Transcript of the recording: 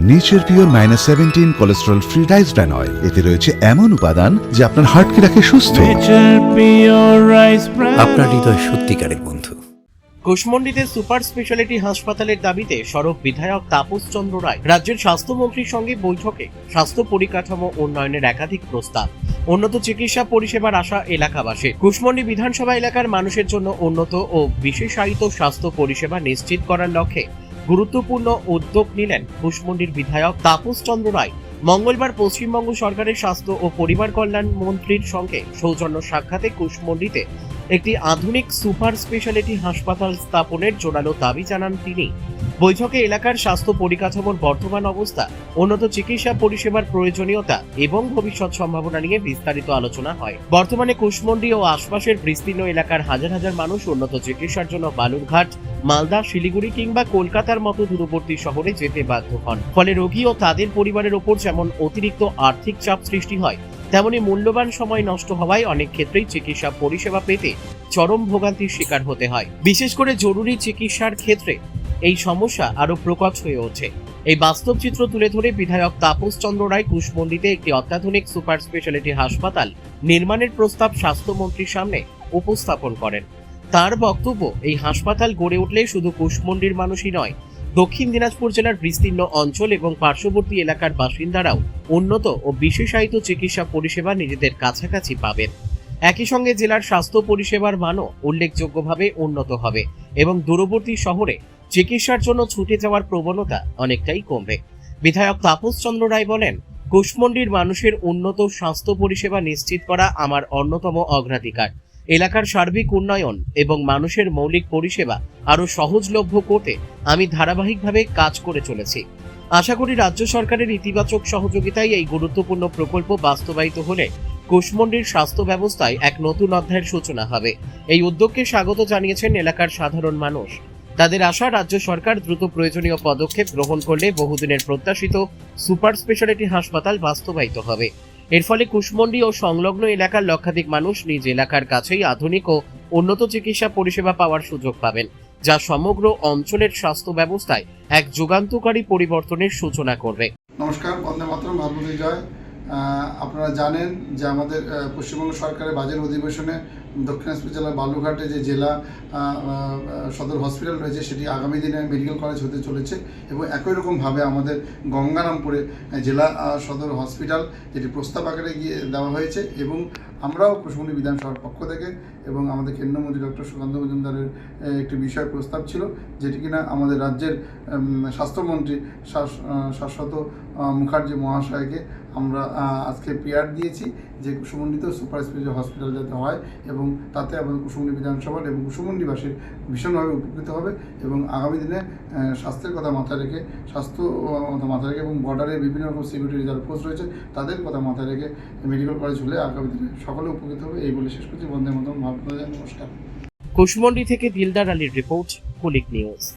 Nature pure -17 cholesterol free rice bran oil. এতে রয়েছে এমন উপাদান যা আপনার হার্টকে রাখে সুস্থ। আপনার হৃদয় সত্যিকারের বন্ধু। কুশমন্ডিতে সুপার স্পেশালিটি হাসপাতালের দাবিতে সরব বিধায়ক তাপস চন্দ্র রায়। রাজ্যের স্বাস্থ্যমন্ত্রীর সঙ্গে বৈঠকে স্বাস্থ্য পরিকাঠামো উন্নয়নের একাধিক প্রস্তাব, উন্নত চিকিৎসা পরিষেবার আশা এলাকাবাসী। কুশমন্ডি বিধানসভা এলাকার মানুষের জন্য উন্নত ও বিশেষায়িত স্বাস্থ্য পরিষেবা নিশ্চিত করার লক্ষ্যে গুরুত্বপূর্ণ উদ্যোগ নিলেন কুশমন্ডির বিধায়ক তাপস চন্দ্র রায়। মঙ্গলবার পশ্চিমবঙ্গ সরকারের স্বাস্থ্য ও পরিবার কল্যাণ মন্ত্রীর সঙ্গে সৌজন্য সাক্ষাতে কুশমন্ডিতে একটি আধুনিক সুপার স্পেশালিটি হাসপাতাল স্থাপনের জোরালো দাবি জানান তিনি। বৈঠকে এলাকার স্বাস্থ্য পরিকাঠামোর বর্তমান অবস্থা, উন্নত চিকিৎসা পরিষেবার প্রয়োজনীয়তা এবং ভবিষ্যৎ সম্ভাবনা নিয়ে বিস্তারিত আলোচনা হয়। বর্তমানে কুশমন্ডি ও আশপাশের বিস্তীর্ণ এলাকার হাজার হাজার মানুষ উন্নত চিকিৎসার জন্য বালুরঘাট, মালদা, শিলিগুড়ি কিংবা কলকাতার মতো দূরবর্তী শহরে যেতে বাধ্য হন। ফলে রোগী ও তাদের পরিবারের ওপর যেমন অতিরিক্ত আর্থিক চাপ সৃষ্টি হয়, তেমনি মূল্যবান সময় নষ্ট হওয়ায় অনেক ক্ষেত্রেই চিকিৎসা পরিষেবা পেতে চরম ভোগান্তির শিকার হতে হয়। বিশেষ করে জরুরি চিকিৎসার ক্ষেত্রে এই সমস্যা আরো প্রকট হয়ে ওঠে। এই বাস্তব চিত্র তুলে ধরে বিধায়ক তাপস চন্দ্র রায় কুশমন্ডিতে একটি অত্যাধুনিক সুপার স্পেশালিটি হাসপাতাল নির্মাণের প্রস্তাব স্বাস্থ্যমন্ত্রীর সামনে উপস্থাপন করেন। তার বক্তব্য, এই হাসপাতাল গড়ে উঠলে শুধু কুশমন্ডির মানুষই নয়, দক্ষিণ দিনাজপুর জেলার বিস্তীর্ণ অঞ্চল এবং পার্শ্ববর্তী এলাকার বাসিন্দারাও উন্নত ও বিশেষায়িত চিকিৎসা পরিষেবা নিজেদের কাছাকাছি পাবেন। একই সঙ্গে জেলার স্বাস্থ্য পরিষেবার মানও উল্লেখযোগ্যভাবে উন্নত হবে এবং দূরবর্তী শহরে চিকিৎসার জন্য ছুটে যাওয়ার প্রবণতা অনেকটাই কমবে। বিধায়ক তাপস চন্দ্র রায় বলেন, কুশমন্ডির মানুষের উন্নত স্বাস্থ্য পরিষেবা নিশ্চিত করা আমার অন্যতম অগ্রাধিকার। এলাকার সার্বিক উন্নয়ন এবং মানুষের মৌলিক পরিষেবা আরও সহজলভ্য করতে আমি ধারাবাহিকভাবে কাজ করে চলেছি। আশা করি রাজ্য সরকারের ইতিবাচক সহযোগিতায় এই গুরুত্বপূর্ণ প্রকল্প বাস্তবায়িত হলে কুশমন্ডির স্বাস্থ্য ব্যবস্থায় এক নতুন অধ্যায়ের সূচনা হবে। এই উদ্যোগকে স্বাগত জানিয়েছেন এলাকার সাধারণ মানুষ। তাদের আশা, রাজ্য সরকার দ্রুত প্রয়োজনীয় পদক্ষেপ গ্রহণ করলে বহুদিনের প্রত্যাশিত সুপার স্পেশালিটি হাসপাতাল বাস্তবায়িত হবে। এর ফলে কুশমন্ডি ও সংলগ্ন এলাকার লক্ষাধিক মানুষ নিজ এলাকার কাছেই আধুনিক ও উন্নত চিকিৎসা পরিষেবা পাওয়ার সুযোগ পাবেন, যা সমগ্র অঞ্চলের স্বাস্থ্য ব্যবস্থায় এক যুগান্তকারী পরিবর্তনের সূচনা করবে। নমস্কার, বন্দে মাতরম, ভারতবন্দী জয়। আপনারা জানেন যে আমাদের পশ্চিমবঙ্গ সরকারের বাজেট অধিবেশনে দক্ষিণ দিনাজপুর জেলার বালুরঘাটে যে জেলা সদর হসপিটাল রয়েছে সেটি আগামী দিনে মেডিকেল কলেজ হতে চলেছে এবং একই রকমভাবে আমাদের গঙ্গারামপুরে জেলা সদর হসপিটাল যেটি প্রস্তাব আকারে গিয়ে দেওয়া হয়েছে এবং আমরাও কুশমন্ডি বিধানসভার পক্ষ থেকে এবং আমাদের কেন্দ্রমন্ত্রী ডক্টর সুকান্ত মজুমদারের একটি বিষয় প্রস্তাব ছিল, যেটি কিনা আমাদের রাজ্যের স্বাস্থ্যমন্ত্রী শাশ্বত মুখার্জি মহাশয়কে আমরা আজকে পিআর দিয়েছি যে কুশমন্ডিতেও সুপার স্পেশালিটি হসপিটাল যাতে হয় এবং তাতে আমাদের কুশমন্ডি বিধানসভার এবং কুশমন্ডিবাসীর ভীষণভাবে উপকৃত হবে এবং আগামী দিনে স্বাস্থ্যের কথা মাথায় রেখে এবং বর্ডারে বিভিন্ন রকম সিকিউরিটি যারা পোস্ট রয়েছে তাদের কথা মাথায় রেখে মেডিকেল কলেজ হলে আগামী দিনে সকলে উপকৃত হবে। এই বলে শেষ করছি। বন্দে মাতরম, ভারত। নমস্কার। কুশমন্ডি থেকে দিলদার আলীর রিপোর্ট, কুলিক নিউজ।